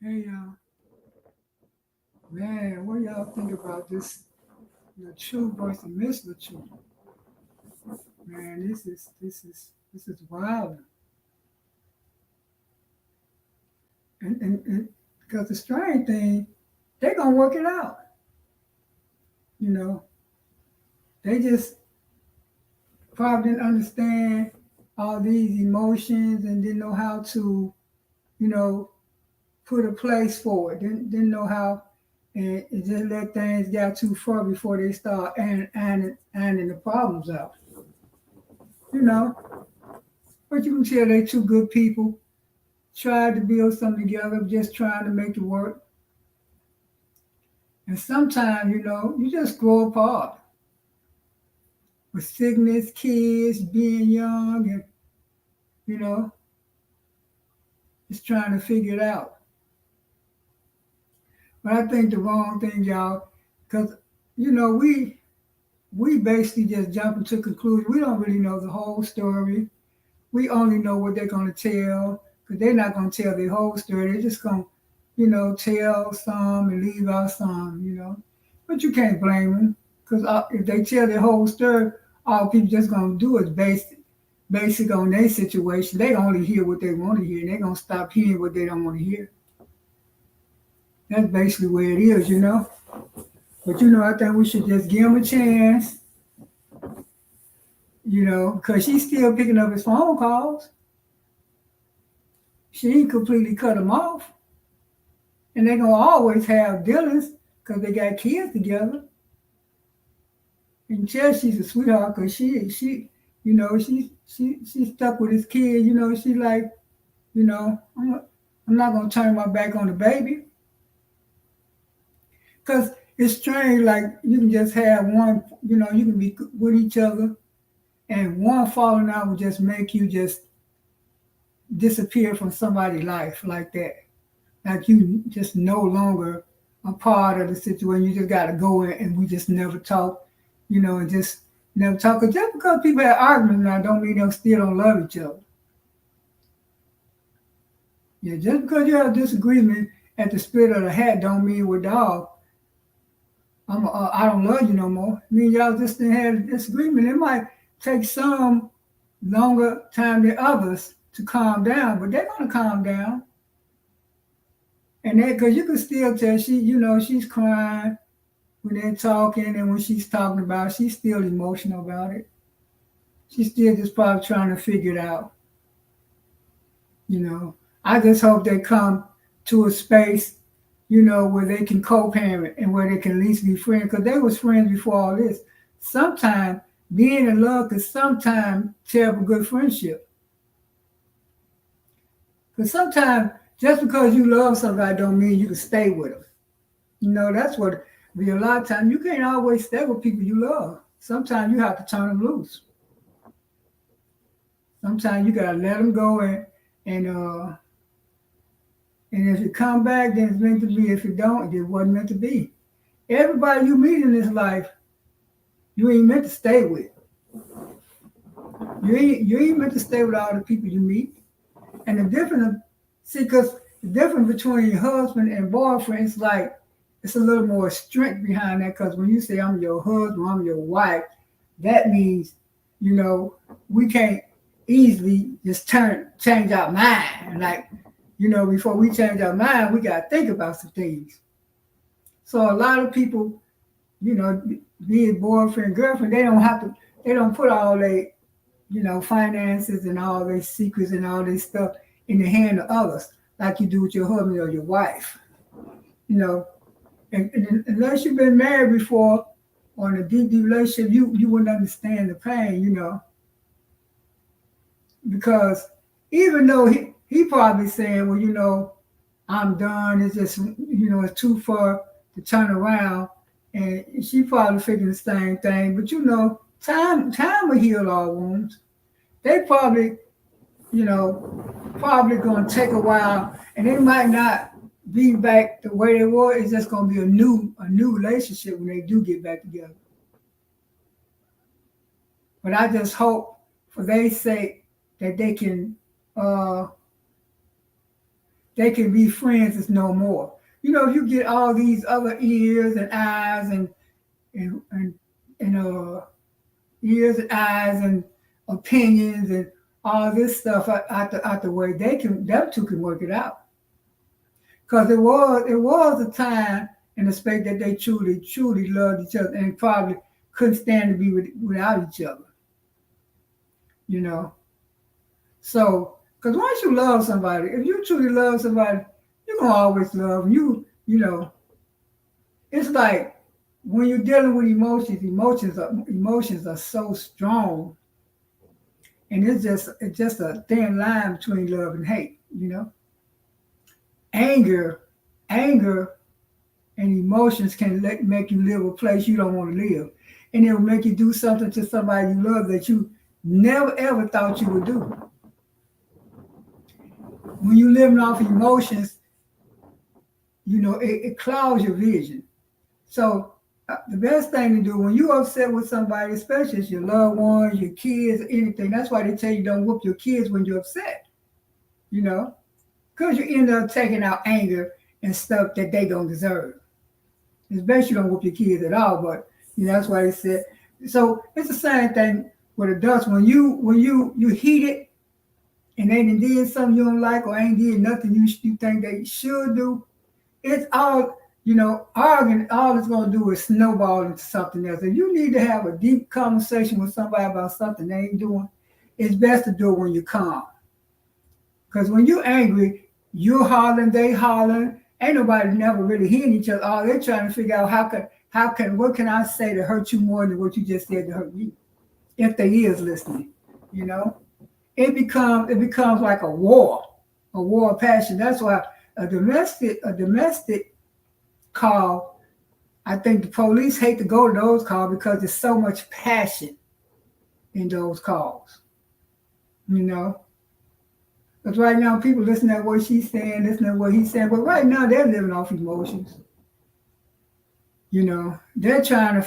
Hey, man, what y'all think about this Latruth versus Ms Latruth? Man, this is wild. And because the strange thing, they're gonna work it out. You know, they just probably didn't understand all these emotions and didn't know how to, you know, put a place for it. Didn't know how, and it just let things get too far before they start ironing the problems out. You know, but you can tell they two good people tried to build something together, just trying to make it work. And sometimes, you just grow apart with sickness, kids, being young, and, you know, just trying to figure it out. But I think the wrong thing, y'all, because, we basically just jump into conclusions. We don't really know the whole story. We only know what they're going to tell, because they're not going to tell the whole story. They're just going to, tell some and leave out some. But you can't blame them, because if they tell the whole story, all people just going to do is basic on their situation. They only hear what they want to hear, and they're going to stop hearing what they don't want to hear. That's basically where it is. But, I think we should just give them a chance, because she's still picking up his phone calls. She ain't completely cut him off. And they're going to always have dealings because they got kids together. And tell she's a sweetheart because she's stuck with his kid. She's like, I'm not going to turn my back on the baby. Because it's strange, like you can just have one, you can be with each other, and one falling out will just make you just disappear from somebody's life like that. Like you just no longer a part of the situation. You just got to go in, and we just never talk, and just never talk. Cause just because people have arguments now don't mean they still don't love each other. Yeah, just because you have disagreement at the split of the hat don't mean we're dog. I don't love you no more. Me and y'all just didn't have a disagreement. It might take some longer time than others to calm down, but they're gonna calm down. And that, because you can still tell she's crying when they're talking, and when she's talking about it, she's still emotional about it. She's still just probably trying to figure it out. I just hope they come to a space, where they can co-parent and where they can at least be friends, because they was friends before all this. Sometimes being in love could sometimes tear up a good friendship. Because sometimes just because you love somebody don't mean you can stay with them. That's what be a lot of times you can't always stay with people you love. Sometimes you have to turn them loose. Sometimes you gotta let them go, and if you come back, then it's meant to be. If you don't, it wasn't meant to be. Everybody you meet in this life, you ain't meant to stay with. You ain't meant to stay with all the people you meet. And because the difference between your husband and boyfriend is like, it's a little more strength behind that, because when you say I'm your husband, I'm your wife, that means, we can't easily just change our mind. Like, before we change our mind, we got to think about some things. So a lot of people, be it boyfriend, girlfriend, they don't put all their, finances and all their secrets and all their stuff in the hand of others, like you do with your husband or your wife. And unless you've been married before or in a deep relationship, you wouldn't understand the pain, because even though he probably saying, well, I'm done. It's just, it's too far to turn around. And she probably figuring the same thing. But, time will heal all wounds. They probably, probably going to take a while, and it might not be back the way they were. It's just going to be a new relationship when they do get back together. But I just hope for their sake that they can they can be friends is no more. If you get all these other ears and eyes and and, and ears and eyes and opinions and all this stuff out the way, them two can work it out. Because it was a time and a space that they truly loved each other and probably couldn't stand to be without each other. You know. So, because once you love somebody, if you truly love somebody, you're gonna always love them. You know, it's like when you're dealing with emotions are so strong, and it's just a thin line between love and hate. Anger, anger, and emotions can make you live a place you don't want to live, and it will make you do something to somebody you love that you never ever thought you would do. When you're living off emotions, it clouds your vision. So the best thing to do when you're upset with somebody, especially it's your loved ones, your kids, anything, that's why they tell you don't whoop your kids when you're upset, because you end up taking out anger and stuff that they don't deserve. It's best you don't whoop your kids at all, but that's why they said. So it's the same thing with adults. When you heated and they did something you don't like or ain't did nothing you think they should do, it's all, arguing, all it's going to do is snowball into something else. If you need to have a deep conversation with somebody about something they ain't doing, it's best to do it when you're calm. Because when you're angry, you're hollering, they hollering. Ain't nobody never really hearing each other. All they're trying to figure out what can I say to hurt you more than what you just said to hurt me? If they is listening, it becomes like a war of passion. That's why a domestic call, I think the police hate to go to those calls because there's so much passion in those calls. Because right now people listen to what she's saying, listen to what he's saying, but right now they're living off emotions. They're trying to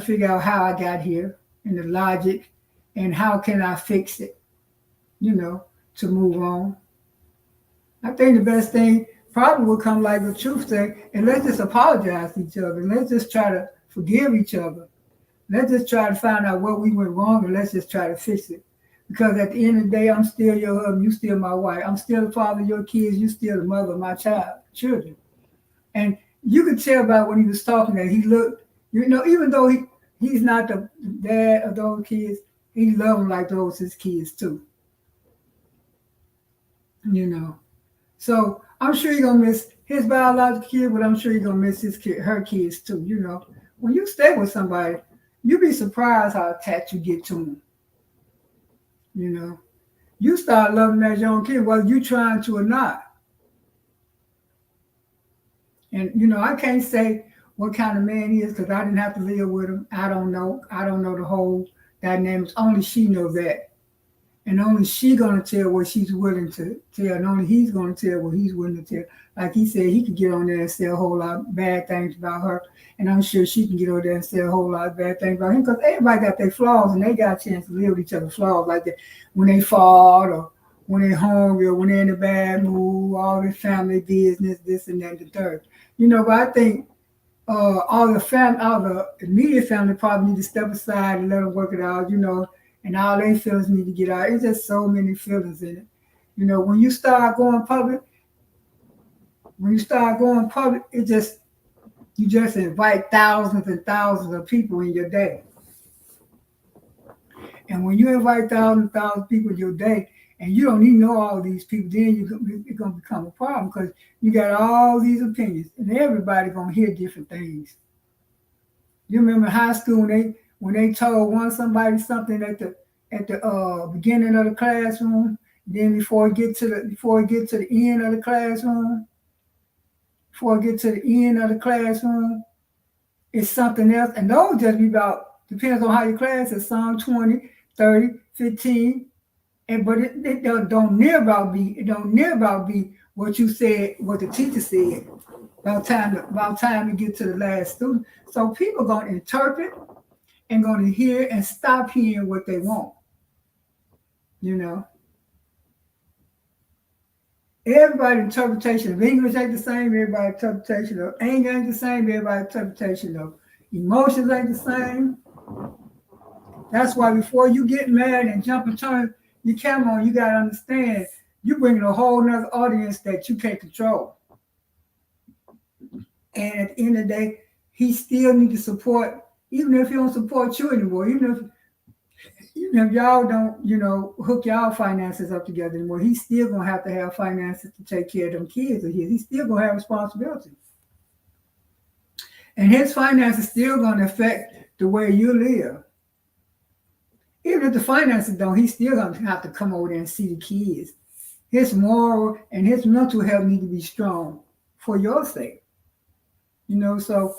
figure out how I got here and the logic and how can I fix it, to move on. I think the best thing probably would come like the truth thing, and let's just apologize to each other, and let's just try to forgive each other. Let's just try to find out what we went wrong, and let's just try to fix it. Because at the end of the day, I'm still your husband, you still my wife. I'm still the father of your kids, you still the mother of my children. And you could tell by when he was talking that he looked, even though he's not the dad of those kids, he loved them like those his kids too. So I'm sure you're gonna miss his biological kid, but I'm sure you're gonna miss her kids too. When you stay with somebody, you'd be surprised how attached you get to them. You start loving that young kid, whether you trying to or not. And I can't say what kind of man he is because I didn't have to live with him. I don't know the whole dynamics. Only she knows that. And only she gonna tell what she's willing to tell, and only he's gonna tell what he's willing to tell. Like he said, he could get on there and say a whole lot of bad things about her, and I'm sure she can get on there and say a whole lot of bad things about him because everybody got their flaws, and they got a chance to live with each other's flaws like that. When they fought, or when they're hungry, or when they're in a bad mood, all their family business, this and that, and the third. But I think all the immediate family probably need to step aside and let them work it out. And all their feelings need to get out. It's just so many feelings in it. When you start going public, you just invite thousands and thousands of people in your day. And when you invite thousands and thousands of people in your day, and you don't even know all these people, then it's going to become a problem because you got all these opinions, and everybody going to hear different things. You remember in high school when they told somebody something at the beginning of the classroom, then before it get to the end of the classroom, it's something else. And those just be about, depends on how your class is, some 20, 30, 15. But it don't near about be what you said, what the teacher said about time to get to the last student. So people gonna interpret and going to hear and stop hearing what they want. Everybody's interpretation of English ain't the same. Everybody's interpretation of anger ain't the same. Everybody's interpretation of emotions ain't the same. That's why before you get mad and jump and turn your camera on, you got to understand you're bringing a whole nother audience that you can't control. And at the end of the day, he still needs to support, even if he don't support you anymore, even if y'all don't, hook y'all finances up together anymore, he's still going to have finances to take care of them kids of his. He's still going to have responsibility. And his finances still going to affect the way you live. Even if the finances don't, he's still going to have to come over there and see the kids. His moral and his mental health need to be strong for your sake. So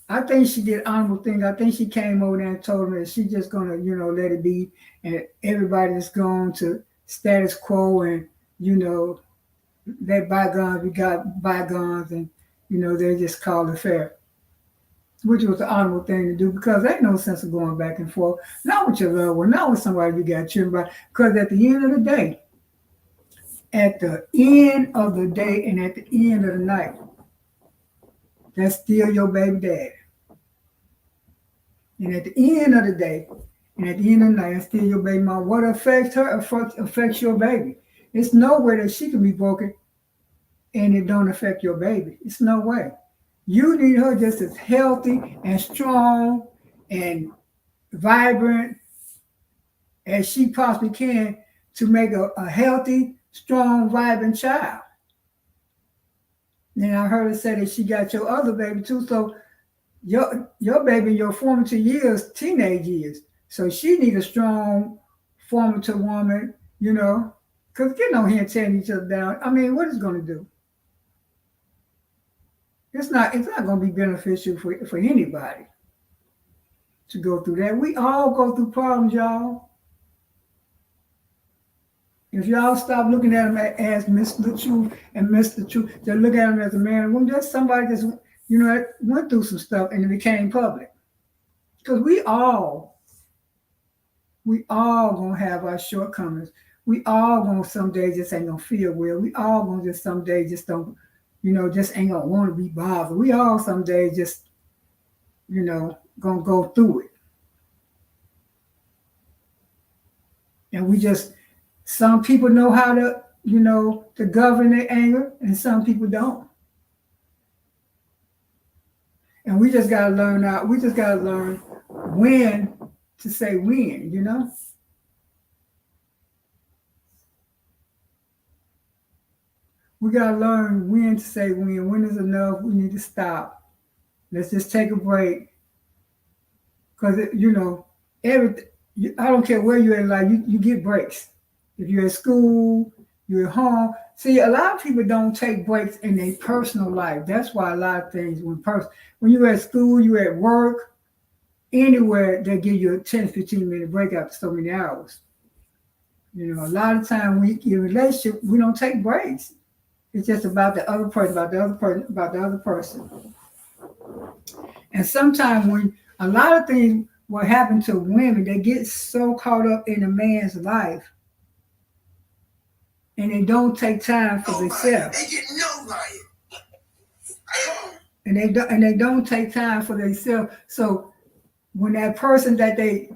I think she did honorable things. I think she came over there and told him that she's just going to, let it be. And everybody's going to status quo and, let bygones be got bygones and, they just call it fair. Which was the honorable thing to do because there ain't no sense of going back and forth. Not with your loved one, not with somebody you got children by. Because at the end of the day, and at the end of the night, that's still your baby daddy. And at the end of the day, and at the end of the night, that's still your baby mom. What affects her affects your baby. It's no way that she can be broken and it don't affect your baby. It's no way. You need her just as healthy and strong and vibrant as she possibly can to make a healthy, strong, vibrant child. Then I heard her say that she got your other baby too. So your baby in your formative years, teenage years. So she need a strong, formative woman, because getting on here and tearing each other down, I mean, what is it going to do? It's not going to be beneficial for anybody to go through that. We all go through problems, y'all. If y'all stop looking at them as Ms Latruth and Mr. Truth, just look at them as a man and woman, just somebody that's, went through some stuff and it became public. Because we all going to have our shortcomings. We all going to someday just ain't going to feel well. We all going to just someday just don't, just ain't going to want to be bothered. We all someday just, going to go through it. And some people know how to, to govern their anger and some people don't. And we just got to learn when to say when, We got to learn when to say when. When is enough? We need to stop. Let's just take a break. Because, everything, I don't care where you're in life, you get breaks. If you're at school, you're at home. See, a lot of people don't take breaks in their personal life. That's why a lot of things, when you're at school, you're at work, anywhere, they give you a 10, 15-minute break after so many hours. A lot of time in a relationship, we don't take breaks. It's just about the other person, about the other person. And sometimes when a lot of things what happen to women, they get so caught up in a man's life and they don't take time for themselves. They get nobody. And they don't take time for themselves. So when that person that they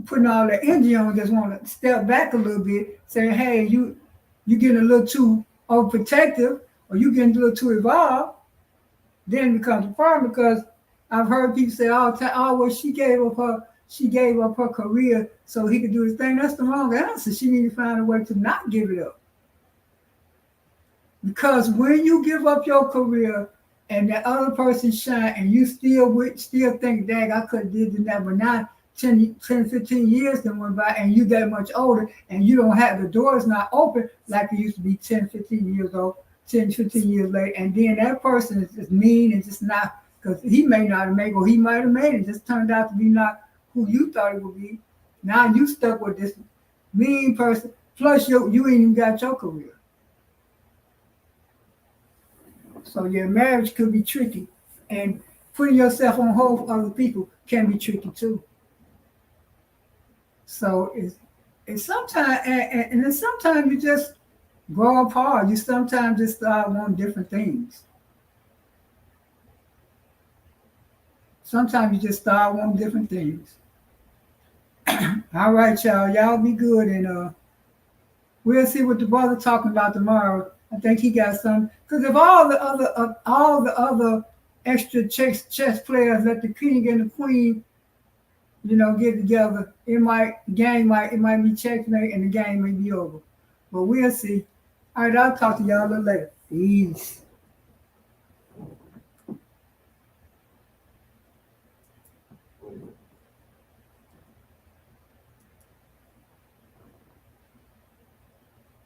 putting all their energy on just want to step back a little bit, say, hey, you getting a little too overprotective or you getting a little too involved, then it becomes a problem because I've heard people say all the time, well, she gave up her career so he could do his thing. That's the wrong answer. She need to find a way to not give it up. Because when you give up your career and the other person shine and you still think, dang, I could have did that, but now 10, 15 years then went by and you that much older and you don't have, the door is not open like it used to be 10, 15 years old, 10, 15 years later. And then that person is mean and just not, because he may not have made, or he might have made it, just turned out to be not who you thought it would be. Now you stuck with this mean person, plus you ain't even got your career. So your marriage could be tricky, and putting yourself on hold for other people can be tricky too. So it's sometimes, and then sometimes you just grow apart. You sometimes just start wanting different things. Sometimes you just start wanting different things. All right, y'all. Y'all be good, and we'll see what the brother talking about tomorrow. I think he got some. Because if all the other extra chess players let the king and the queen, get together, it might be checkmate, and the game may be over. But we'll see. All right, I'll talk to y'all a little later. Peace.